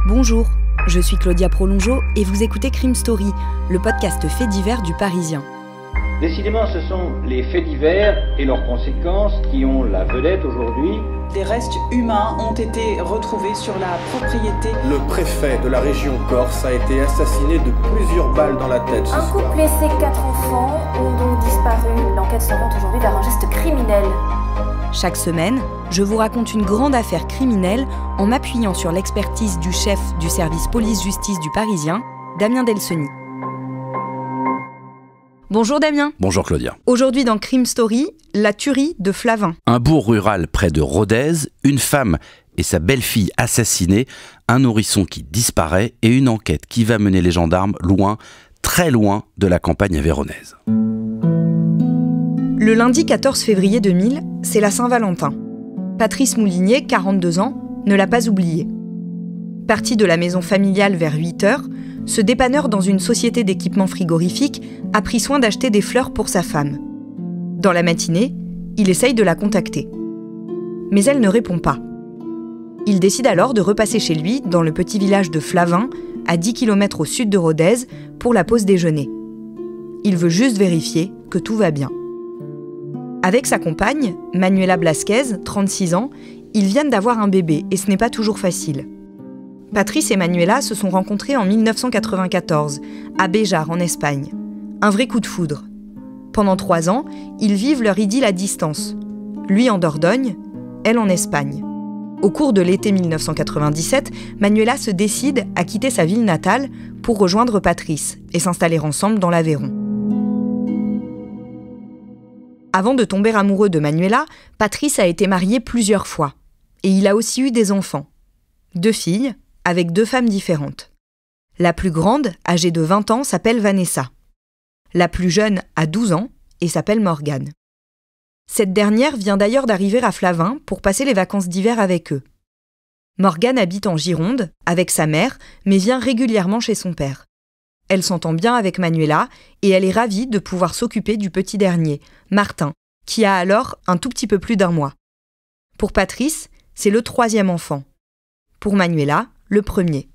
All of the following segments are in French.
Bonjour, je suis Claudia Prolongeau et vous écoutez Crime Story, le podcast fait divers du Parisien. Décidément, ce sont les faits divers et leurs conséquences qui ont la vedette aujourd'hui. Des restes humains ont été retrouvés sur la propriété. Le préfet de la région Corse a été assassiné de plusieurs balles dans la tête ce soir. Un couple et ses 4 enfants ont donc disparu. L'enquête s'oriente aujourd'hui vers un geste criminel. Chaque semaine, je vous raconte une grande affaire criminelle en m'appuyant sur l'expertise du chef du service police-justice du Parisien, Damien Delseny. Bonjour Damien. Bonjour Claudia. Aujourd'hui dans Crime Story, la tuerie de Flavin. Un bourg rural près de Rodez, une femme et sa belle-fille assassinées, un nourrisson qui disparaît et une enquête qui va mener les gendarmes loin, très loin de la campagne avéronaise. Le lundi 14 février 2000, c'est la Saint-Valentin. Patrice Moulinier, 42 ans, ne l'a pas oublié. Parti de la maison familiale vers 8h, ce dépanneur dans une société d'équipements frigorifiques a pris soin d'acheter des fleurs pour sa femme. Dans la matinée, il essaye de la contacter. Mais elle ne répond pas. Il décide alors de repasser chez lui, dans le petit village de Flavin, à 10 km au sud de Rodez, pour la pause déjeuner. Il veut juste vérifier que tout va bien. Avec sa compagne, Manuela Blasquez, 36 ans, ils viennent d'avoir un bébé et ce n'est pas toujours facile. Patrice et Manuela se sont rencontrés en 1994, à Béjar, en Espagne. Un vrai coup de foudre. Pendant 3 ans, ils vivent leur idylle à distance. Lui en Dordogne, elle en Espagne. Au cours de l'été 1997, Manuela se décide à quitter sa ville natale pour rejoindre Patrice et s'installer ensemble dans l'Aveyron. Avant de tomber amoureux de Manuela, Patrice a été marié plusieurs fois. Et il a aussi eu des enfants. 2 filles, avec 2 femmes différentes. La plus grande, âgée de 20 ans, s'appelle Vanessa. La plus jeune a 12 ans et s'appelle Morgane. Cette dernière vient d'ailleurs d'arriver à Flavin pour passer les vacances d'hiver avec eux. Morgane habite en Gironde, avec sa mère, mais vient régulièrement chez son père. Elle s'entend bien avec Manuela et elle est ravie de pouvoir s'occuper du petit dernier, Martin, qui a alors un tout petit peu plus d'1 mois. Pour Patrice, c'est le 3e enfant. Pour Manuela, le 1er.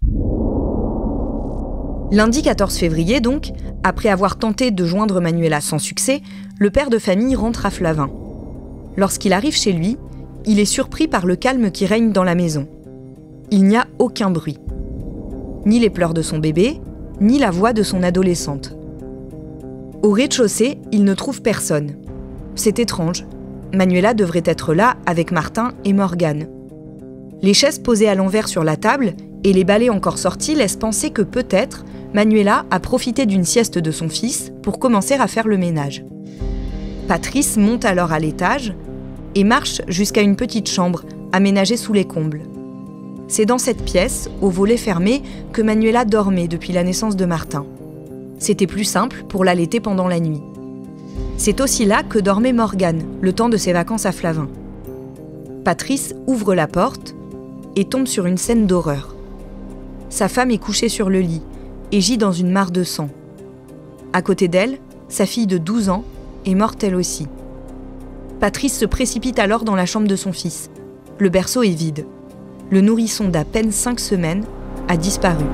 Lundi 14 février donc, après avoir tenté de joindre Manuela sans succès, le père de famille rentre à Flavin. Lorsqu'il arrive chez lui, il est surpris par le calme qui règne dans la maison. Il n'y a aucun bruit. Ni les pleurs de son bébé, ni la voix de son adolescente. Au rez-de-chaussée, il ne trouve personne. C'est étrange. Manuela devrait être là avec Martin et Morgane. Les chaises posées à l'envers sur la table et les balais encore sortis laissent penser que peut-être Manuela a profité d'une sieste de son fils pour commencer à faire le ménage. Patrice monte alors à l'étage et marche jusqu'à une petite chambre aménagée sous les combles. C'est dans cette pièce, au volet fermé, que Manuela dormait depuis la naissance de Martin. C'était plus simple pour l'allaiter pendant la nuit. C'est aussi là que dormait Morgane, le temps de ses vacances à Flavin. Patrice ouvre la porte et tombe sur une scène d'horreur. Sa femme est couchée sur le lit et gît dans une mare de sang. À côté d'elle, sa fille de 12 ans est morte elle aussi. Patrice se précipite alors dans la chambre de son fils. Le berceau est vide. Le nourrisson d'à peine 5 semaines a disparu.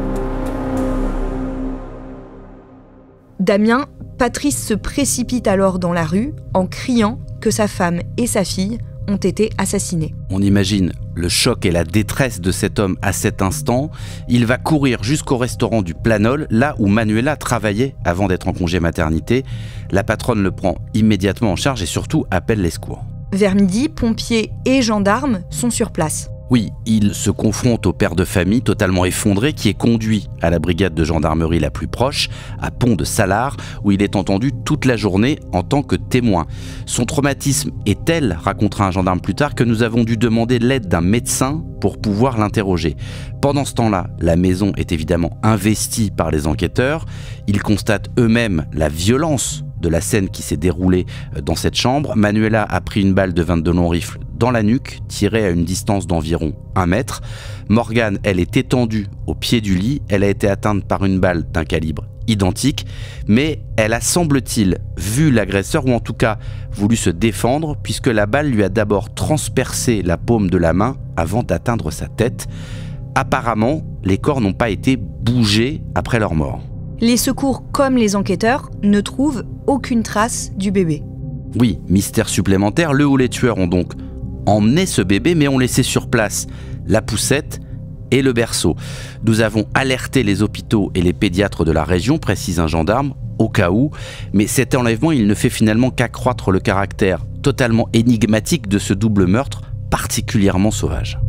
Damien, Patrice se précipite alors dans la rue en criant que sa femme et sa fille ont été assassinées. On imagine le choc et la détresse de cet homme à cet instant. Il va courir jusqu'au restaurant du Planol, là où Manuela travaillait avant d'être en congé maternité. La patronne le prend immédiatement en charge et surtout appelle les secours. Vers midi, pompiers et gendarmes sont sur place. Oui, il se confronte au père de famille totalement effondré qui est conduit à la brigade de gendarmerie la plus proche, à Pont de Salars, où il est entendu toute la journée en tant que témoin. Son traumatisme est tel, racontera un gendarme plus tard, que nous avons dû demander l'aide d'un médecin pour pouvoir l'interroger. Pendant ce temps-là, la maison est évidemment investie par les enquêteurs. Ils constatent eux-mêmes la violence de la scène qui s'est déroulée dans cette chambre. Manuela a pris une balle de 22 long rifle dans la nuque, tirée à une distance d'environ 1 mètre. Morgane, elle est étendue au pied du lit. Elle a été atteinte par une balle d'un calibre identique, mais elle a, semble-t-il, vu l'agresseur, ou en tout cas voulu se défendre, puisque la balle lui a d'abord transpercé la paume de la main avant d'atteindre sa tête. Apparemment, les corps n'ont pas été bougés après leur mort. Les secours, comme les enquêteurs, ne trouvent aucune trace du bébé. Oui, mystère supplémentaire, le ou les tueurs ont donc emmené ce bébé, mais ont laissé sur place la poussette et le berceau. Nous avons alerté les hôpitaux et les pédiatres de la région, précise un gendarme, au cas où, mais cet enlèvement, il ne fait finalement qu'accroître le caractère totalement énigmatique de ce double meurtre, particulièrement sauvage.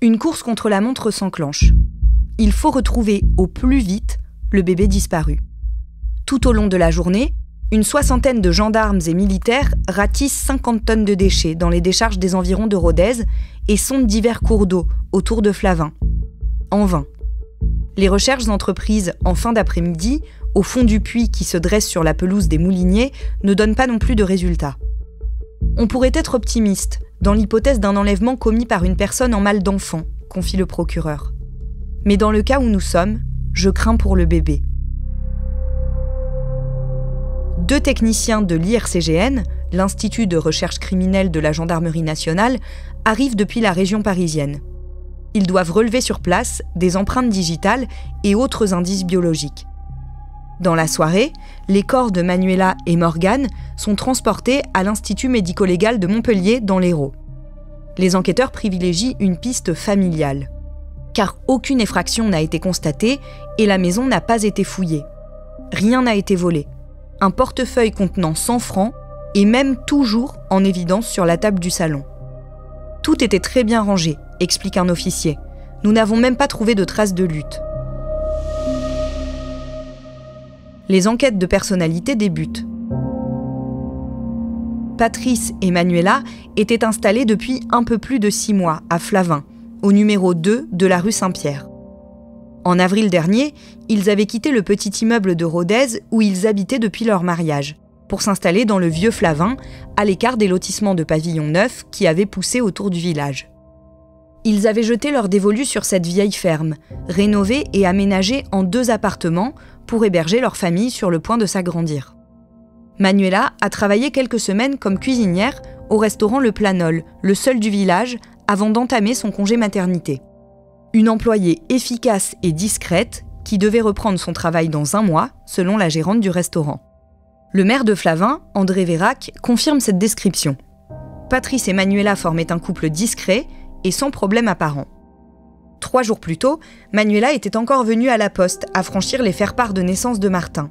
Une course contre la montre s'enclenche. Il faut retrouver au plus vite le bébé disparu. Tout au long de la journée, une soixantaine de gendarmes et militaires ratissent 50 tonnes de déchets dans les décharges des environs de Rodez et sondent divers cours d'eau autour de Flavin. En vain. Les recherches entreprises en fin d'après-midi, au fond du puits qui se dresse sur la pelouse des Mouliniers, ne donnent pas non plus de résultats. On pourrait être optimiste dans l'hypothèse d'un enlèvement commis par une personne en mal d'enfant, confie le procureur. Mais dans le cas où nous sommes, je crains pour le bébé. 2 techniciens de l'IRCGN, l'Institut de recherche criminelle de la Gendarmerie nationale, arrivent depuis la région parisienne. Ils doivent relever sur place des empreintes digitales et autres indices biologiques. Dans la soirée, les corps de Manuela et Morgane sont transportés à l'Institut médico-légal de Montpellier dans l'Hérault. Les enquêteurs privilégient une piste familiale, car aucune effraction n'a été constatée et la maison n'a pas été fouillée. Rien n'a été volé. Un portefeuille contenant 100 francs est même toujours en évidence sur la table du salon. Tout était très bien rangé, explique un officier. Nous n'avons même pas trouvé de traces de lutte. Les enquêtes de personnalité débutent. Patrice et Manuela étaient installés depuis un peu plus de 6 mois à Flavin, au numéro 2 de la rue Saint-Pierre. En avril dernier, ils avaient quitté le petit immeuble de Rodez où ils habitaient depuis leur mariage, pour s'installer dans le vieux Flavin, à l'écart des lotissements de pavillons neufs qui avaient poussé autour du village. Ils avaient jeté leur dévolu sur cette vieille ferme, rénovée et aménagée en 2 appartements pour héberger leur famille sur le point de s'agrandir. Manuela a travaillé quelques semaines comme cuisinière au restaurant Le Planol, le seul du village, avant d'entamer son congé maternité. Une employée efficace et discrète qui devait reprendre son travail dans 1 mois, selon la gérante du restaurant. Le maire de Flavin, André Vérac, confirme cette description. Patrice et Manuela formaient un couple discret et sans problème apparent. 3 jours plus tôt, Manuela était encore venue à la poste affranchir les faire-part de naissance de Martin.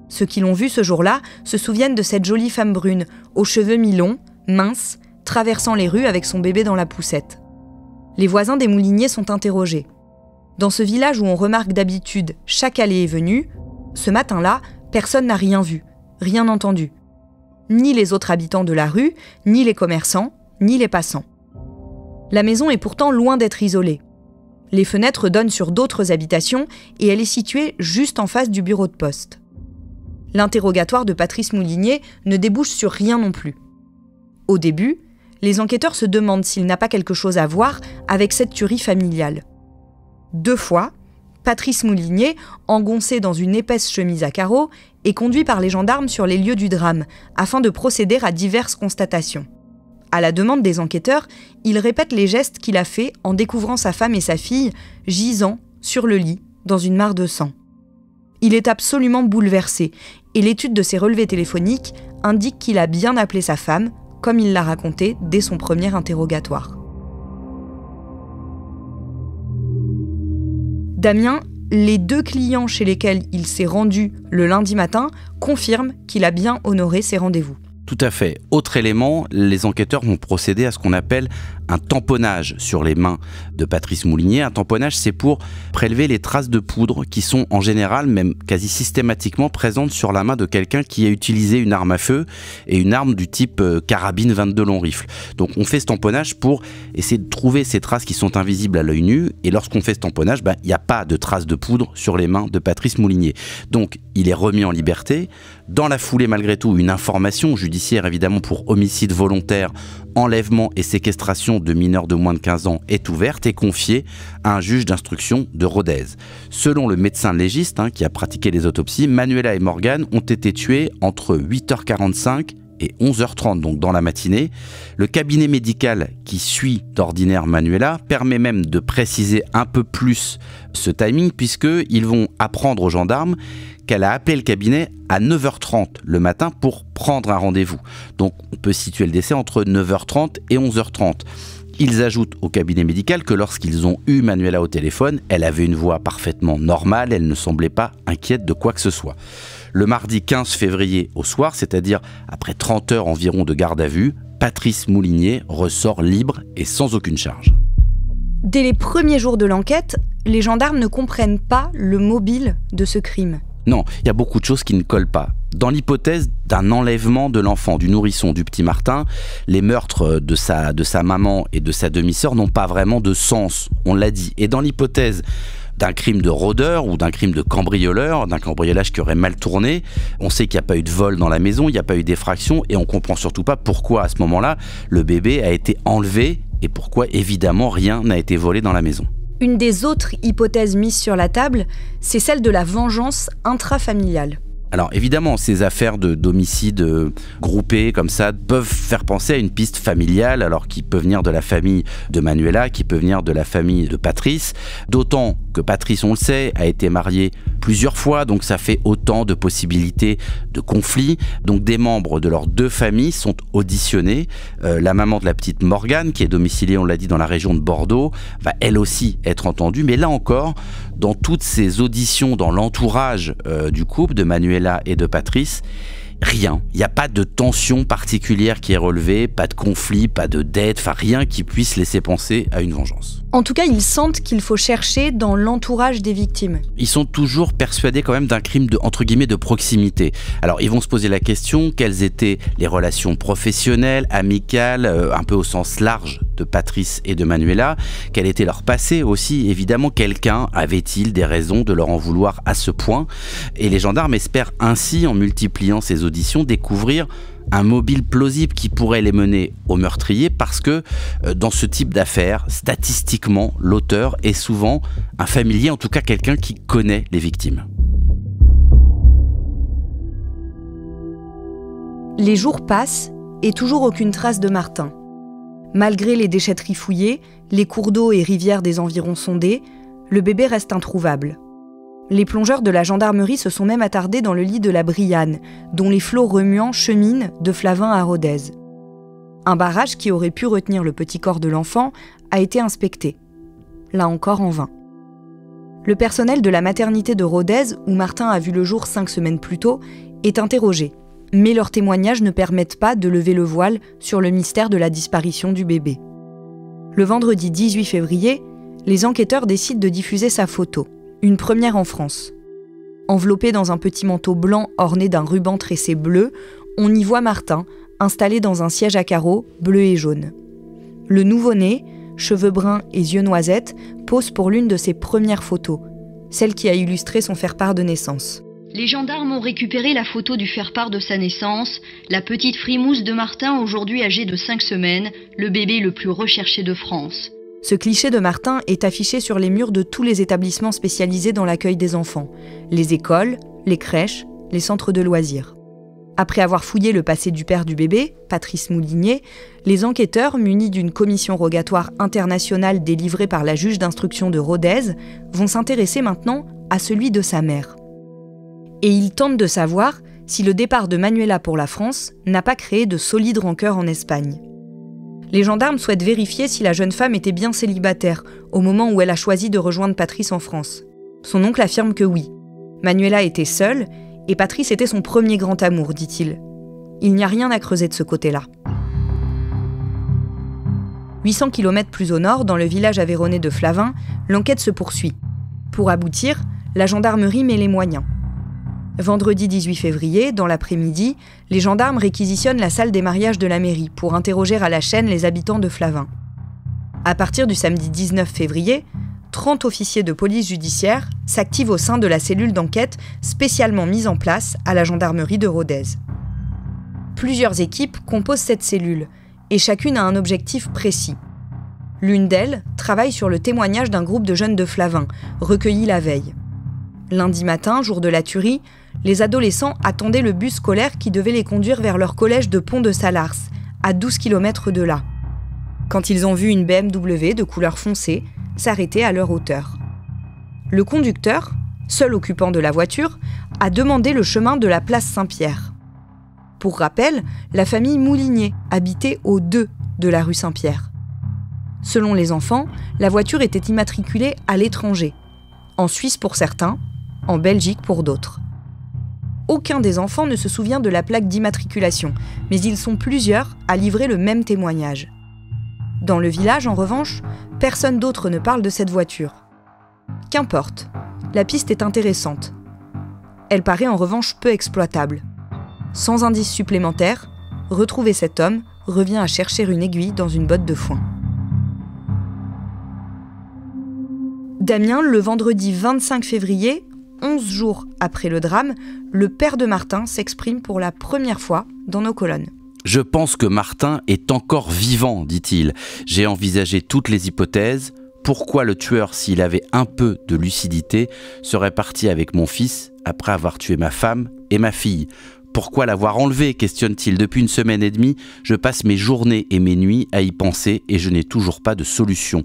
Ceux qui l'ont vue ce jour-là se souviennent de cette jolie femme brune, aux cheveux mi-longs, mince, traversant les rues avec son bébé dans la poussette. Les voisins des Mouliniers sont interrogés. Dans ce village où on remarque d'habitude chaque allée et venue, ce matin-là, personne n'a rien vu, rien entendu. Ni les autres habitants de la rue, ni les commerçants, ni les passants. La maison est pourtant loin d'être isolée. Les fenêtres donnent sur d'autres habitations et elle est située juste en face du bureau de poste. L'interrogatoire de Patrice Moulinier ne débouche sur rien non plus. Au début, les enquêteurs se demandent s'il n'a pas quelque chose à voir avec cette tuerie familiale. 2 fois, Patrice Moulinier, engoncé dans une épaisse chemise à carreaux, est conduit par les gendarmes sur les lieux du drame afin de procéder à diverses constatations. À la demande des enquêteurs, il répète les gestes qu'il a faits en découvrant sa femme et sa fille gisant sur le lit dans une mare de sang. Il est absolument bouleversé et l'étude de ses relevés téléphoniques indique qu'il a bien appelé sa femme, comme il l'a raconté dès son premier interrogatoire. Damien, les 2 clients chez lesquels il s'est rendu le lundi matin confirment qu'il a bien honoré ses rendez-vous. Tout à fait. Autre élément, les enquêteurs vont procéder à ce qu'on appelle un tamponnage sur les mains de Patrice Moulinier. Un tamponnage, c'est pour prélever les traces de poudre qui sont en général, même quasi systématiquement, présentes sur la main de quelqu'un qui a utilisé une arme à feu et une arme du type carabine 22 long rifle. Donc on fait ce tamponnage pour essayer de trouver ces traces qui sont invisibles à l'œil nu, et lorsqu'on fait ce tamponnage, il n'y a pas de traces de poudre sur les mains de Patrice Moulinier. Donc il est remis en liberté. Dans la foulée, malgré tout, une information judiciaire évidemment pour homicide volontaire, enlèvement et séquestration de mineurs de moins de 15 ans est ouverte et confiée à un juge d'instruction de Rodez. Selon le médecin légiste qui a pratiqué les autopsies, Manuela et Morgane ont été tués entre 8h45 et 11h30, donc dans la matinée. Le cabinet médical qui suit d'ordinaire Manuela permet même de préciser un peu plus ce timing, puisqu'ils vont apprendre aux gendarmes qu'elle a appelé le cabinet à 9h30 le matin pour prendre un rendez-vous. Donc on peut situer le décès entre 9h30 et 11h30. Ils ajoutent au cabinet médical que lorsqu'ils ont eu Manuela au téléphone, elle avait une voix parfaitement normale, elle ne semblait pas inquiète de quoi que ce soit. Le mardi 15 février au soir, c'est-à-dire après 30 heures environ de garde à vue, Patrice Moulinier ressort libre et sans aucune charge. Dès les premiers jours de l'enquête, les gendarmes ne comprennent pas le mobile de ce crime. Non, il y a beaucoup de choses qui ne collent pas. Dans l'hypothèse d'un enlèvement de l'enfant, du nourrisson, du petit Martin, les meurtres de sa maman et de sa demi-sœur n'ont pas vraiment de sens, on l'a dit. Et dans l'hypothèse d'un crime de rôdeur ou d'un crime de cambrioleur, d'un cambriolage qui aurait mal tourné, on sait qu'il n'y a pas eu de vol dans la maison, il n'y a pas eu d'effraction et on comprend surtout pas pourquoi à ce moment-là le bébé a été enlevé et pourquoi évidemment rien n'a été volé dans la maison. Une des autres hypothèses mises sur la table, c'est celle de la vengeance intrafamiliale. Alors évidemment, ces affaires d'homicides groupés comme ça peuvent faire penser à une piste familiale, alors qui peut venir de la famille de Manuela, qui peut venir de la famille de Patrice, d'autant que Patrice, on le sait, a été marié plusieurs fois, donc ça fait autant de possibilités de conflits. Donc des membres de leurs deux familles sont auditionnés. La maman de la petite Morgane, qui est domiciliée, on l'a dit, dans la région de Bordeaux, va elle aussi être entendue, mais là encore, dans toutes ces auditions, dans l'entourage du couple de Manuela et de Patrice, rien. Il n'y a pas de tension particulière qui est relevée, pas de conflit, pas de dette, enfin rien qui puisse laisser penser à une vengeance. En tout cas, ils sentent qu'il faut chercher dans l'entourage des victimes. Ils sont toujours persuadés quand même d'un crime de, entre guillemets, de proximité. Alors ils vont se poser la question, quelles étaient les relations professionnelles, amicales, un peu au sens large de Patrice et de Manuela, quel était leur passé aussi, évidemment, quelqu'un avait-il des raisons de leur en vouloir à ce point? Et les gendarmes espèrent ainsi, en multipliant ces auditions, découvrir un mobile plausible qui pourrait les mener au meurtrier, parce que dans ce type d'affaires, statistiquement, l'auteur est souvent un familier, en tout cas quelqu'un qui connaît les victimes. Les jours passent et toujours aucune trace de Martin. Malgré les déchetteries fouillées, les cours d'eau et rivières des environs sondés, le bébé reste introuvable. Les plongeurs de la gendarmerie se sont même attardés dans le lit de la Brianne, dont les flots remuants cheminent de Flavin à Rodez. Un barrage qui aurait pu retenir le petit corps de l'enfant a été inspecté. Là encore en vain. Le personnel de la maternité de Rodez, où Martin a vu le jour 5 semaines plus tôt, est interrogé. Mais leurs témoignages ne permettent pas de lever le voile sur le mystère de la disparition du bébé. Le vendredi 18 février, les enquêteurs décident de diffuser sa photo. Une première en France. Enveloppé dans un petit manteau blanc orné d'un ruban tressé bleu, on y voit Martin, installé dans un siège à carreaux bleu et jaune. Le nouveau-né, cheveux bruns et yeux noisettes, pose pour l'une de ses premières photos, celle qui a illustré son faire-part de naissance. Les gendarmes ont récupéré la photo du faire-part de sa naissance, la petite frimousse de Martin, aujourd'hui âgée de 5 semaines, le bébé le plus recherché de France. Ce cliché de Martin est affiché sur les murs de tous les établissements spécialisés dans l'accueil des enfants, les écoles, les crèches, les centres de loisirs. Après avoir fouillé le passé du père du bébé, Patrice Moulinier, les enquêteurs, munis d'une commission rogatoire internationale délivrée par la juge d'instruction de Rodez, vont s'intéresser maintenant à celui de sa mère. Et ils tentent de savoir si le départ de Manuela pour la France n'a pas créé de solides rancœurs en Espagne. Les gendarmes souhaitent vérifier si la jeune femme était bien célibataire au moment où elle a choisi de rejoindre Patrice en France. Son oncle affirme que oui. Manuela était seule et Patrice était son premier grand amour, dit-il. Il n'y a rien à creuser de ce côté-là. 800 km plus au nord, dans le village aveyronnais de Flavin, l'enquête se poursuit. Pour aboutir, la gendarmerie met les moyens. Vendredi 18 février, dans l'après-midi, les gendarmes réquisitionnent la salle des mariages de la mairie pour interroger à la chaîne les habitants de Flavin. À partir du samedi 19 février, 30 officiers de police judiciaire s'activent au sein de la cellule d'enquête spécialement mise en place à la gendarmerie de Rodez. Plusieurs équipes composent cette cellule, et chacune a un objectif précis. L'une d'elles travaille sur le témoignage d'un groupe de jeunes de Flavin, recueillis la veille. Lundi matin, jour de la tuerie, les adolescents attendaient le bus scolaire qui devait les conduire vers leur collège de Pont-de-Salars, à 12 km de là. Quand ils ont vu une BMW de couleur foncée s'arrêter à leur hauteur. Le conducteur, seul occupant de la voiture, a demandé le chemin de la place Saint-Pierre. Pour rappel, la famille Moulinier habitait au 2 de la rue Saint-Pierre. Selon les enfants, la voiture était immatriculée à l'étranger, en Suisse pour certains, en Belgique pour d'autres. Aucun des enfants ne se souvient de la plaque d'immatriculation, mais ils sont plusieurs à livrer le même témoignage. Dans le village, en revanche, personne d'autre ne parle de cette voiture. Qu'importe, la piste est intéressante. Elle paraît en revanche peu exploitable. Sans indice supplémentaire, retrouver cet homme revient à chercher une aiguille dans une botte de foin. Damien, le vendredi 25 février, 11 jours après le drame, le père de Martin s'exprime pour la première fois dans nos colonnes. Je pense que Martin est encore vivant, dit-il. J'ai envisagé toutes les hypothèses. Pourquoi le tueur, s'il avait un peu de lucidité, serait parti avec mon fils après avoir tué ma femme et ma fille ? Pourquoi l'avoir enlevé, questionne-t-il. Depuis une semaine et demie, je passe mes journées et mes nuits à y penser et je n'ai toujours pas de solution.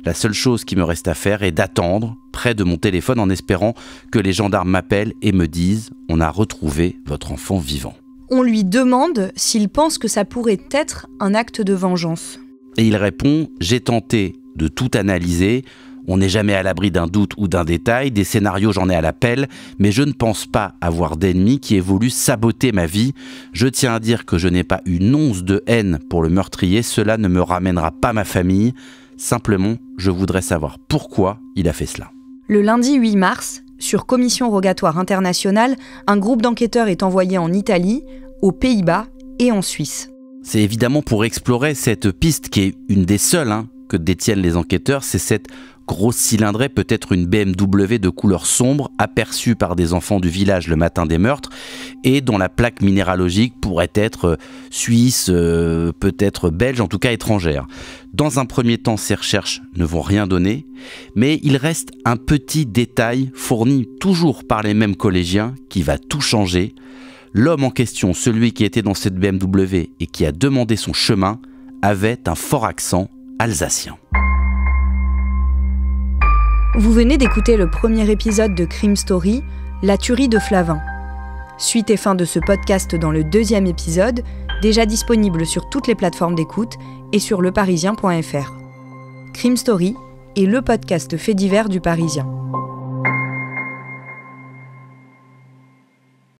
La seule chose qui me reste à faire est d'attendre, près de mon téléphone, en espérant que les gendarmes m'appellent et me disent « On a retrouvé votre enfant vivant ». On lui demande s'il pense que ça pourrait être un acte de vengeance. Et il répond « J'ai tenté de tout analyser. On n'est jamais à l'abri d'un doute ou d'un détail. Des scénarios, j'en ai à l'appel. Mais je ne pense pas avoir d'ennemi qui ait voulu saboter ma vie. Je tiens à dire que je n'ai pas une once de haine pour le meurtrier. Cela ne me ramènera pas ma famille. Simplement, je voudrais savoir pourquoi il a fait cela. » Le lundi 8 mars, sur commission rogatoire internationale, un groupe d'enquêteurs est envoyé en Italie, aux Pays-Bas et en Suisse. C'est évidemment pour explorer cette piste qui est une des seules que détiennent les enquêteurs. C'est cette grosse cylindrée, peut-être une BMW de couleur sombre, aperçue par des enfants du village le matin des meurtres, et dont la plaque minéralogique pourrait être suisse, peut-être belge, en tout cas étrangère. Dans un premier temps, ces recherches ne vont rien donner, mais il reste un petit détail fourni toujours par les mêmes collégiens qui va tout changer. L'homme en question, celui qui était dans cette BMW et qui a demandé son chemin, avait un fort accent alsacien. Vous venez d'écouter le premier épisode de Crime Story, La tuerie de Flavin. Suite et fin de ce podcast dans le deuxième épisode, déjà disponible sur toutes les plateformes d'écoute et sur leparisien.fr. Crime Story est le podcast fait divers du Parisien.